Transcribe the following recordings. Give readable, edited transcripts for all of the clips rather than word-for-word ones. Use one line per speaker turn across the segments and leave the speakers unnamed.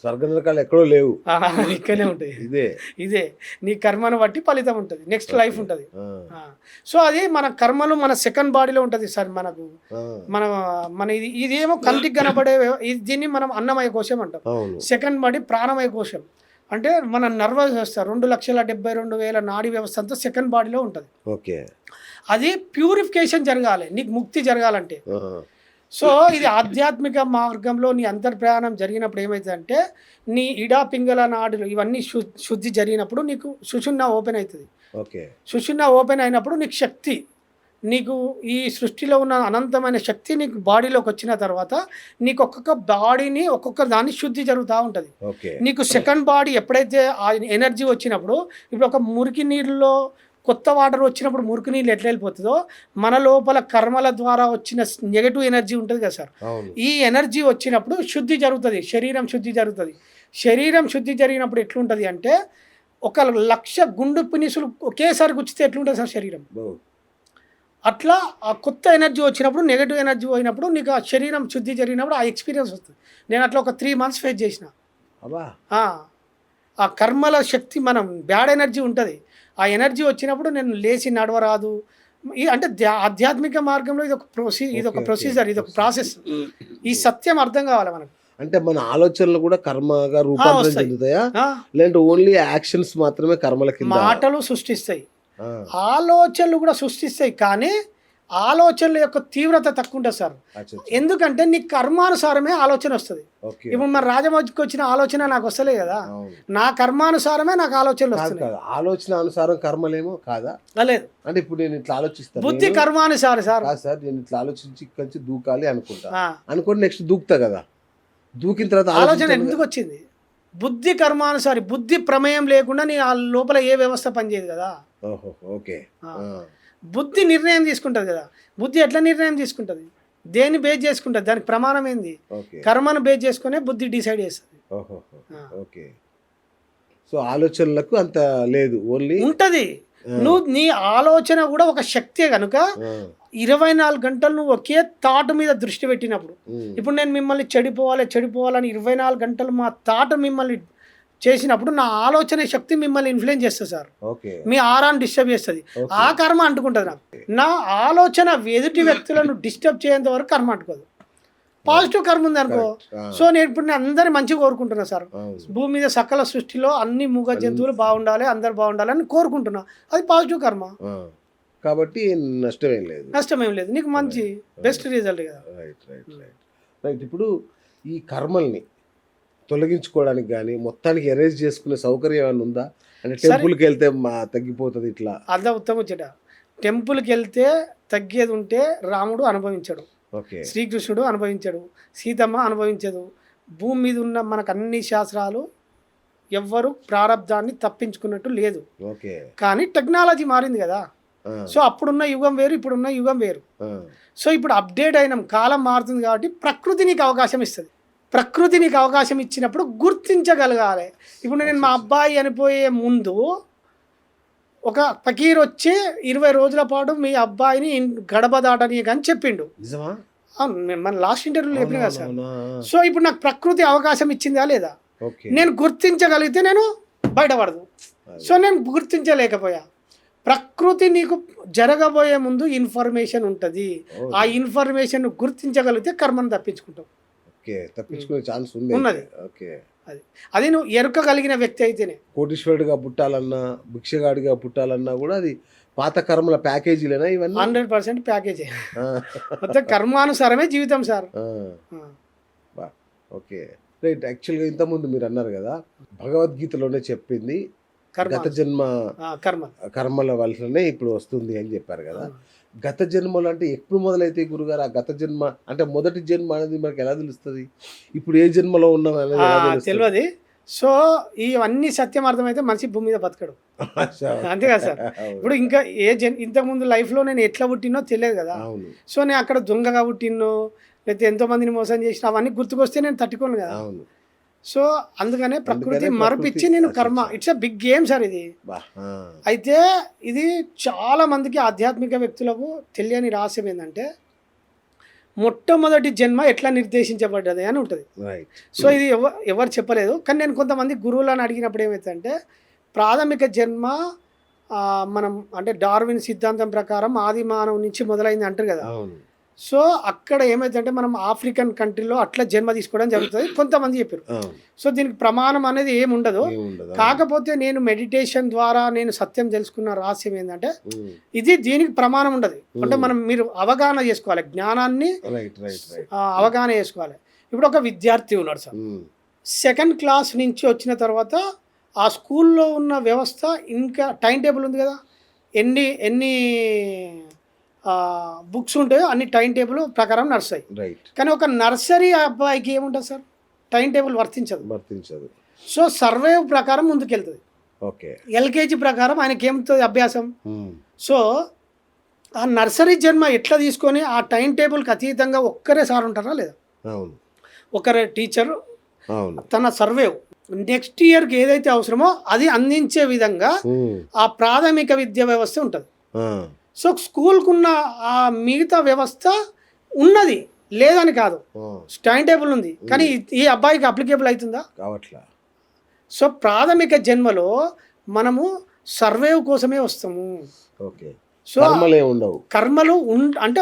స్వర్గ నరకాలు ఎక్కడో లేవు,
ఇక్కడనే ఉంటాయి.
ఇదే
ఇదే నీ కర్మను బట్టి ఫలితం ఉంటుంది, నెక్స్ట్ లైఫ్ ఉంటుంది. సో అది మన కర్మలు మన సెకండ్ బాడీలో ఉంటుంది సార్. మనకు మన మన ఇదేమో కంటికి కనబడే దీన్ని మనం అన్నమయ కోశం అంటాం. సెకండ్ బాడీ ప్రాణమయ కోశం. అంటే మన నర్వస్ వ్యవస్థ 2,72,000 నాడీ వ్యవస్థ అంతా సెకండ్ బాడీలో ఉంటుంది.
ఓకే, అది
ప్యూరిఫికేషన్ జరగాలి, నీకు ముక్తి జరగాలంటే. సో ఇది ఆధ్యాత్మిక మార్గంలో నీ అంతర్ప్రయాణం జరిగినప్పుడు ఏమవుతుందంటే నీ ఇడా పింగళ నాడులు ఇవన్నీ శుద్ధి జరిగినప్పుడు నీకు సుషుమ్న ఓపెన్ అవుతుంది.
ఓకే,
సుషుమ్న ఓపెన్ అయినప్పుడు నీకు శక్తి, నీకు ఈ సృష్టిలో ఉన్న అనంతమైన శక్తి నీకు బాడీలోకి వచ్చిన తర్వాత నీకు ఒక్కొక్క బాడీని ఒక్కొక్క దాన్ని శుద్ధి జరుగుతూ ఉంటుంది. నీకు సెకండ్ బాడీ ఎప్పుడైతే ఆ ఎనర్జీ వచ్చినప్పుడు, ఇప్పుడు ఒక మురికి నీళ్ళలో కొత్త వాటర్ వచ్చినప్పుడు మురికి నీళ్ళు ఎట్లా వెళ్ళిపోతుందో మన లోపల కర్మల ద్వారా వచ్చిన నెగటివ్ ఎనర్జీ ఉంటుంది కదా సార్, ఈ ఎనర్జీ వచ్చినప్పుడు శుద్ధి జరుగుతుంది, శరీరం శుద్ధి జరుగుతుంది. శరీరం శుద్ధి జరిగినప్పుడు ఎట్లుంటుంది అంటే 1,00,000 గుండు పినిసులు ఒకేసారి గుచ్చితే ఎట్లుంటుంది సార్ శరీరం. అట్లా ఆ కొత్త ఎనర్జీ వచ్చినప్పుడు, నెగటివ్ ఎనర్జీ పోయినప్పుడు నీకు ఆ శరీరం శుద్ధి జరిగినప్పుడు ఆ ఎక్స్పీరియన్స్ వస్తుంది. నేను అట్లా ఒక 3 months ఫేస్ చేసిన. ఆ కర్మల శక్తి, మనం బ్యాడ్ ఎనర్జీ ఉంటుంది, ఆ ఎనర్జీ వచ్చినప్పుడు నేను లేచి నడవరాదు. అంటే ఆధ్యాత్మిక మార్గంలో ఇది ఒక ప్రొసీజర్, ఇది ఒక ప్రాసెస్. ఈ సత్యం అర్థం కావాలి మనకు.
అంటే మన ఆలోచనలు కూడా కర్మగా రూపాంతరం చెందుతాయా, లేదంటే ఓన్లీ యాక్షన్స్ మాత్రమే కర్మల కింద?
మాటలు సృష్టిస్తాయి, ఆలోచనలు కూడా సృష్టిస్తాయి, కానీ ఆలోచనల యొక్క తీవ్రత తక్కువ ఉంటుంది సార్. ఎందుకంటే నీ కర్మానుసారమే ఆలోచన వస్తుంది. ఇప్పుడు మన రాజమౌళికి వచ్చిన ఆలోచన నాకు వస్తలే కదా, నా కర్మానుసారమే నాకు ఆలోచనలు వస్తున్నాయి.
ఆలోచన అనుసారం కర్మలేమో కాదా?
లేదు,
అంటే ఇప్పుడు నేను ఇట్లా ఆలోచిస్తాను,
బుద్ధి కర్మానుసారం సార్.
సార్ నేను ఇట్లా ఆలోచించి ఇక్కడి నుంచి దూకాలి అనుకోండి, నెక్స్ట్ దూకుతా కదా, దూకిన తర్వాత
ఆలోచన ఎందుకు వచ్చింది? బుద్ధి కర్మానుసారి, బుద్ధి ప్రమేయం లేకుండా నీ ఆ లోపల ఏ వ్యవస్థ పనిచేయదు కదా.
ఓకే,
బుద్ధి నిర్ణయం తీసుకుంటుంది కదా. బుద్ధి ఎట్లా నిర్ణయం తీసుకుంటుంది? దేన్ని బేస్ చేసుకుంటుంది? దానికి ప్రమాణం ఏంది? కర్మను బేస్ చేసుకునే బుద్ధి డిసైడ్ చేస్తుంది.
ఓకే, సో ఆలోచనలకు అంత లేదు, ఓన్లీ
ఉంటుంది. నువ్వు నీ ఆలోచన కూడా ఒక శక్తే కనుక 24 గంటలు నువ్వు ఒకే థాట్ మీద దృష్టి పెట్టినప్పుడు, ఇప్పుడు నేను మిమ్మల్ని చెడిపోవాలని 24 గంటలు మా థాట్ మిమ్మల్ని చేసినప్పుడు నా ఆలోచన శక్తి మిమ్మల్ని ఇన్ఫ్లుయెన్స్ చేస్తుంది సార్. మీ ఆరాన్ని డిస్టర్బ్ చేస్తుంది, ఆ కర్మ అంటుకుంటుంది నాకు. నా ఆలోచన ఎదుటి వ్యక్తులను డిస్టర్బ్ చేయేంత వరకు కర్మ అంటుకోదు. పాజిటివ్ కర్మ ఉంది అనుకో. సో నేను ఇప్పుడు అందరి మంచిగా కోరుకుంటున్నా సార్. భూమి మీద సకల సృష్టిలో అన్ని మూగ జంతువులు బాగుండాలి, అందరు బాగుండాలి అని కోరుకుంటున్నా. అది పాజిటివ్ కర్మ
కాబట్టి నష్టమేం లేదు, నీకు మంచి బెస్ట్ రిజల్ట్ కదా. రైట్. ఇప్పుడు ఈ కర్మల్ని తొలగించుకోవడానికి కానీ మొత్తానికి ఎరేజ్ చేసుకునే సౌకర్యం ఏమైనా ఉందా? అంటే టెంపుల్కి వెళ్తే తగ్గిపోతుంది ఇట్లా?
అదే ఉత్తమ చెట. టెంపుల్కి వెళ్తే తగ్గేది ఉంటే రాముడు అనుభవించాడు, శ్రీకృష్ణుడు అనుభవించాడు, సీతమ్మ అనుభవించదు. భూమి మీద ఉన్న మనకు అన్ని శాస్త్రాలు ఎవ్వరు ప్రారంధాన్ని తప్పించుకున్నట్టు లేదు. కానీ టెక్నాలజీ మారింది కదా. సో అప్పుడున్న యుగం వేరు, ఇప్పుడున్న యుగం వేరు. సో ఇప్పుడు అప్డేట్ అయినాం, కాలం మారుతుంది కాబట్టి ప్రకృతి నీకు అవకాశం ఇస్తుంది. ప్రకృతి నీకు అవకాశం ఇచ్చినప్పుడు గుర్తించగలగాలి. ఇప్పుడు నేను మా అబ్బాయి అనిపోయే ముందు ఒక ఫకీర్ వచ్చి 20 రోజుల పాటు మీ అబ్బాయిని గడప దాటని అని చెప్పిండు. మన లాస్ట్ ఇంటర్వ్యూలో చెప్పిన కదా సార్. సో ఇప్పుడు నాకు ప్రకృతి అవకాశం ఇచ్చిందా లేదా? నేను గుర్తించగలిగితే నేను బయటపడదు. సో నేను గుర్తించలేకపోయా. ప్రకృతి నీకు జరగబోయే ముందు ఇన్ఫర్మేషన్ ఉంటుంది, ఆ ఇన్ఫర్మేషన్ గుర్తించగలిగితే కర్మను తప్పించుకుంటావు.
తప్పించుకునే ఛాన్స్
ఉన్నది. అది నువ్వు ఎరుకగలిగిన వ్యక్తి అయితేనే.
కోటీశ్వరుడిగా పుట్టాలన్నా, భిక్షగాడిగా పుట్టాలన్నా కూడా అది పాత కర్మల ప్యాకేజీలేనా ఇవన్నీ?
100% ప్యాకేజీ. మొత్తం కర్మానుసారమే జీవితం సార్.
Okay, right. యాక్చువల్గా ఇంతకుముందు మీరు అన్నారు కదా, భగవద్గీతలోనే చెప్పింది గత జన్మ కర్మల వల్లనే ఇప్పుడు వస్తుంది అని చెప్పారు కదా. గత జన్మలు అంటే ఎప్పుడు మొదలైతే గురుగారు? ఆ గత జన్మ అంటే మొదటి జన్మ అనేది మనకి ఎలా తెలుస్తుంది? ఇప్పుడు ఏ జన్మలో ఉన్నాం అనేది
తెలియదు. సో ఇవన్నీ సత్యం అర్థమైతే మనిషి భూమి మీద బతకడు, అంతే కదా సార్. ఇప్పుడు ఇంకా ఇంతకుముందు లైఫ్లో నేను ఎట్లా పుట్టినో తెలియదు కదా. సో నేను అక్కడ దొంగగా పుట్టినో లేకపోతే ఎంతో మందిని మోసం చేసిన అవన్నీ గుర్తుకొస్తే నేను తట్టుకోను కదా. సో అందుకనే ప్రకృతి మరపిచ్చి నేను కర్మ, it's a big game sir ఇది. అయితే ఇది చాలా మందికి ఆధ్యాత్మిక వ్యక్తులకు తెలియని రహస్యం ఏంటంటే, మొట్టమొదటి జన్మ ఎట్లా నిర్దేశించబడ్డది అని ఉంటుంది.
రైట్.
సో ఇది ఎవరు చెప్పలేదు. కానీ నేను కొంతమంది గురువులను అడిగినప్పుడు ఏమవుతుందంటే ప్రాథమిక జన్మ మనం అంటే డార్విన్ సిద్ధాంతం ప్రకారం ఆది మానవు నుంచి మొదలైంది అంటారు కదా.
అవును.
సో అక్కడ ఏమైందంటే మనం ఆఫ్రికన్ కంట్రీలో అట్లా జన్మ తీసుకోవడం జరుగుతుంది కొంతమంది చెప్పారు. సో దీనికి ప్రమాణం అనేది ఏమి ఉండదు. కాకపోతే నేను మెడిటేషన్ ద్వారా నేను సత్యం తెలుసుకున్న రహస్యం ఏంటంటే ఇది దీనికి ప్రమాణం ఉండదు. అంటే మనం మీరు అవగాహన చేసుకోవాలి, జ్ఞానాన్ని అవగాహన చేసుకోవాలి. ఇప్పుడు ఒక విద్యార్థి ఉన్నాడు సార్, 2nd క్లాస్ నుంచి వచ్చిన తర్వాత ఆ స్కూల్లో ఉన్న వ్యవస్థ ఇంకా టైం టేబుల్ ఉంది కదా, ఎన్ని బుక్స్ ఉంటాయో అన్ని టైం టేబుల్ ప్రకారం నడుస్తాయి. కానీ ఒక నర్సరీ అబ్బాయికి ఏముంటుంది సార్, టైం టేబుల్ వర్తించదు. సో సర్వే ప్రకారం ముందుకెళ్తుంది. ఎల్కేజీ ప్రకారం ఆయనకి ఏముంటుంది అభ్యాసం. సో ఆ నర్సరీ జన్మ ఎట్లా తీసుకొని ఆ టైం టేబుల్కి అతీతంగా ఒక్కరే సార్ ఉంటారా లేదా, ఒకరే టీచర్ తన సర్వే నెక్స్ట్ ఇయర్కి ఏదైతే అవసరమో అది అందించే విధంగా ఆ ప్రాథమిక విద్యా వ్యవస్థ ఉంటుంది. సో స్కూల్కున్న ఆ మిగతా వ్యవస్థ ఉన్నది లేదని కాదు, టైం టేబుల్ ఉంది, కానీ ఈ అబ్బాయికి అప్లికేబుల్ అవుతుందా కావట్లా. సో ప్రాథమిక జన్మలో మనము సర్వే కోసమే వస్తాము. సో కర్మలు అంటే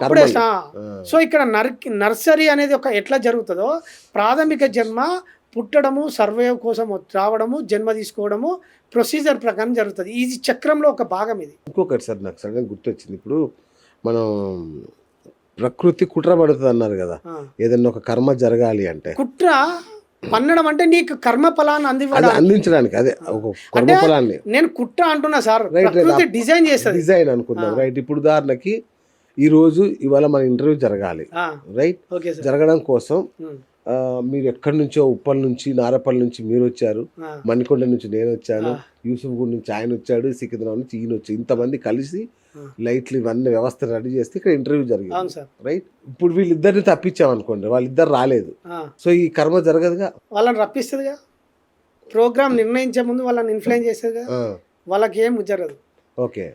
అప్పుడే. సో ఇక్కడ నర్సరీ అనేది ఒక ఎట్లా జరుగుతుందో ప్రాథమిక జన్మ పుట్టడము, సర్వే కోసం రావడము, జన్మ తీసుకోవడము ప్రొసీజర్ ప్రకారం జరుగుతుంది. ఇది చక్రంలో ఒక భాగం. ఇది
ఇంకొకటి సార్ నాకు సడన్గా గుర్తొచ్చింది. ఇప్పుడు మనం ప్రకృతి కుట్ర పడుతుంది అన్నారు కదా, ఏదన్నా ఒక కర్మ జరగాలి అంటే
కుట్ర పన్నడం అంటే నీకు కర్మ ఫలాన్ని
అందించడానికి, అదే ఒక కర్మ ఫలాన్ని
నేను కుట్ర అంటున్నా సార్. డిజైన్ చేస్తారు,
డిజైన్ అనుకుందాం. రైట్. ఇప్పుడు ఉదాహరణకి ఇవాళ మన ఇంటర్వ్యూ జరగాలి. రైట్. జరగడం కోసం మీరు ఎక్కడి నుంచో ఉప్పల్ నుంచి, నారపల్లి నుంచి మీరు వచ్చారు, మణికొండ నుంచి నేను వచ్చాను, యూసుఫ్గూడ్ నుంచి ఆయన వచ్చాడు, సికింద్రాబాద్ నుంచి ఈయన వచ్చి ఇంతమంది కలిసి లైట్లు ఇవన్నీ వ్యవస్థ రెడీ చేస్తే ఇక్కడ ఇంటర్వ్యూ జరిగింది. రైట్. ఇప్పుడు వీళ్ళిద్దరిని తప్పించాం అనుకోండి, వాళ్ళిద్దరు రాలేదు. సో ఈ కర్మ జరగదుగా,
వాళ్ళని రప్పిస్తుందిగా, ప్రోగ్రామ్ నిర్ణయించే ముందు వాళ్ళని ఇన్ఫ్లుయెన్స్ చేస్తుందిగా, వాళ్ళకి ఏం జరగదు.
ఓకే.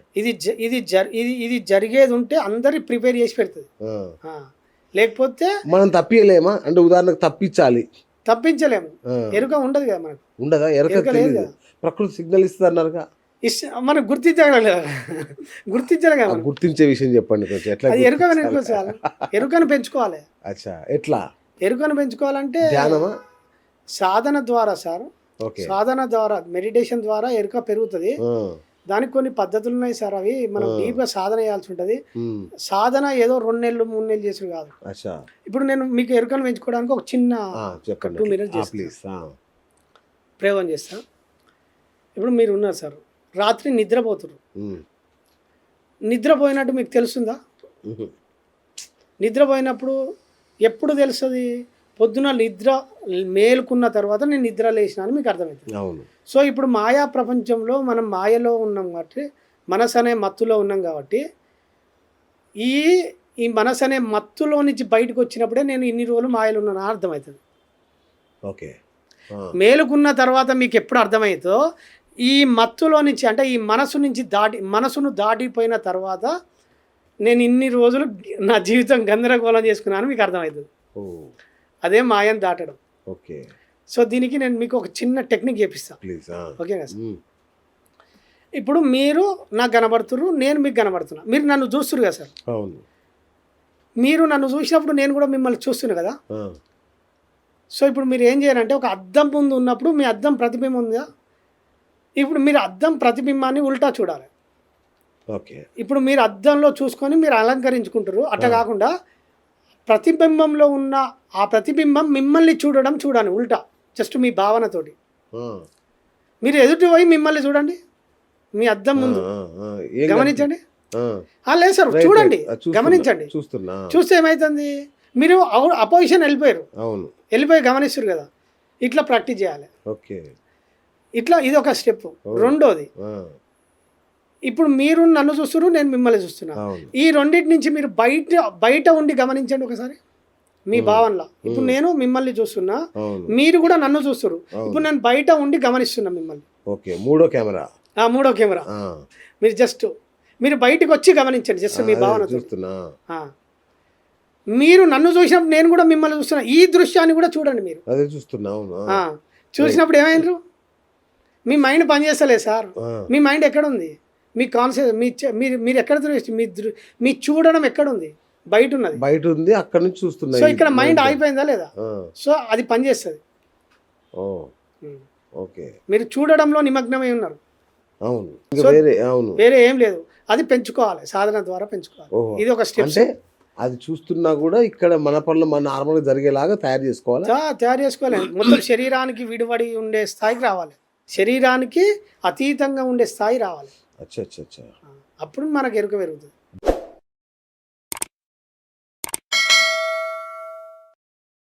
ఇది జరిగేది ఉంటే అందరి ప్రిపేర్ చేసి పెడుతుంది. లేకపోతే
మనం తప్పియలేమా అంటే ఉదాహరణకు
తప్పించలేము, ఎరుక ఉండదు కదా మనకు.
ఉండదా? ఎరుక లేదు, ప్రకృతి సిగ్నల్ ఇస్తుంది అన్నారుగా,
మనకు గుర్తించాలి కదా.
గుర్తించే విషయం చెప్పండి కొంచెం. ఎట్లా
ఎరుకను పెంచుకోవాలి.
అచ్చా, ఎట్లా
ఎరుకను పెంచుకోవాలంటే సాధన ద్వారా సార్. సాధన ద్వారా, మెడిటేషన్ ద్వారా ఎరుక పెరుగుతుంది. దానికి కొన్ని పద్ధతులు ఉన్నాయి సార్, అవి మనం డీప్గా సాధన చేయాల్సి ఉంటుంది. సాధన ఏదో 2 నెలలు 3 నెలలు చేసుడు కాదు. ఇప్పుడు నేను మీకు ఎరుకను పెంచుకోవడానికి ఒక చిన్న 2 మినిట్స్ ప్రయోగం చేస్తా. ఇప్పుడు మీరు ఉన్నారు సార్, రాత్రి నిద్రపోతున్నారు. నిద్రపోయినట్టు మీకు తెలుస్తుందా? నిద్రపోయినప్పుడు ఎప్పుడు తెలుస్తుంది? పొద్దున నిద్ర మేలుకున్న తర్వాత నేను నిద్ర లేచిన అని మీకు అర్థమవుతుంది. సో ఇప్పుడు మాయా ప్రపంచంలో మనం మాయలో ఉన్నాం కాబట్టి, మనసు అనే మత్తులో ఉన్నాం కాబట్టి, ఈ మనసు అనే మత్తులో నుంచి బయటకు వచ్చినప్పుడే నేను ఇన్ని రోజులు మాయలో ఉన్నాను అర్థమవుతుంది.
ఓకే.
మేలుకున్న తర్వాత మీకు ఎప్పుడు అర్థమవుతుందో, ఈ మత్తులో నుంచి అంటే ఈ మనసును దాటిపోయిన తర్వాత నేను ఇన్ని రోజులు నా జీవితం గందరగోళం చేసుకున్నాను మీకు అర్థమవుతుంది. అదే మాయను దాటడం.
ఓకే.
సో దీనికి నేను మీకు ఒక చిన్న టెక్నిక్ చేపిస్తాను. ఓకేనా సార్? ఇప్పుడు మీరు నాకు కనబడుతున్నారు, నేను మీకు కనబడుతున్నా, మీరు నన్ను చూస్తున్నారు కదా సార్.
అవును.
మీరు నన్ను చూసినప్పుడు నేను కూడా మిమ్మల్ని చూస్తున్నా కదా. సో ఇప్పుడు మీరు ఏం చేయాలంటే, ఒక అద్దం ముందు ఉన్నప్పుడు మీ అద్దం ప్రతిబింబం ఉందా, ఇప్పుడు మీరు అద్దం ప్రతిబింబాన్ని ఉల్టా చూడాలి.
ఓకే.
ఇప్పుడు మీరు అద్దంలో చూసుకొని మీరు అలంకరించుకుంటారు. అట్లా కాకుండా ప్రతిబింబంలో ఉన్న ఆ ప్రతిబింబం మిమ్మల్ని చూడండి ఉల్టా, జస్ట్ మీ భావనతోటి. మీరు ఎదుటి పోయి మిమ్మల్ని చూడండి, మీ అద్దం ముందు గమనించండి. లేదు సార్, చూడండి, గమనించండి. చూస్తే ఏమవుతుంది, మీరు అపోజిషన్ వెళ్ళిపోయి గమనిస్తారు కదా. ఇట్లా ప్రాక్టీస్ చేయాలి. ఇట్లా ఇది ఒక స్టెప్. రెండోది, ఇప్పుడు మీరు నన్ను చూస్తున్నారు, నేను మిమ్మల్ని చూస్తున్నా. ఈ రెండింటి నుంచి మీరు బయట ఉండి గమనించండి ఒకసారి మీ భావనలో. ఇప్పుడు నేను మిమ్మల్ని చూస్తున్నా, మీరు కూడా నన్ను చూస్తారు. ఇప్పుడు నేను బయట ఉండి గమనిస్తున్నా మిమ్మల్ని. మూడో కెమెరా. మీరు బయటకు వచ్చి గమనించండి, జస్ట్ మీ భావన చూస్తున్నా. మీరు నన్ను చూసినప్పుడు నేను కూడా మిమ్మల్ని చూస్తున్నా. ఈ దృశ్యాన్ని కూడా చూడండి మీరు.
అదే చూస్తున్నా. అవును.
చూసినప్పుడు ఏమైండ్రు? మీ మైండ్ పనిచేస్తలేదు సార్. మీ మైండ్ ఎక్కడుంది? మీ కాన్సెప్ట్ మీరు ఎక్కడ మీ చూడడం ఎక్కడుంది? బయట ఉన్నది.
బయట ఉంది, అక్కడ నుంచి చూస్తున్నా.
సో ఇక్కడ మైండ్ ఆగిపోయిందా లేదా? సో అది పనిచేస్తుంది.
ఓకే,
మీరు చూడడంలో నిమగ్నమై ఉన్నారు.
అవును.
వేరే ఏం లేదు. అది పెంచుకోవాలి, సాధన ద్వారా పెంచుకోవాలి. ఇది ఒక స్టెప్.
అంటే అది చూస్తున్నా కూడా ఇక్కడ మన పనులు మన నార్మల్గా జరిగేలాగా తయారు చేసుకోవాలి.
మొత్తం శరీరానికి విడివడి ఉండే స్థాయికి రావాలి. శరీరానికి అతీతంగా ఉండే స్థాయి రావాలి.
అచ్చా.
అప్పుడు మనకు ఎరుక పెరుగుతుంది.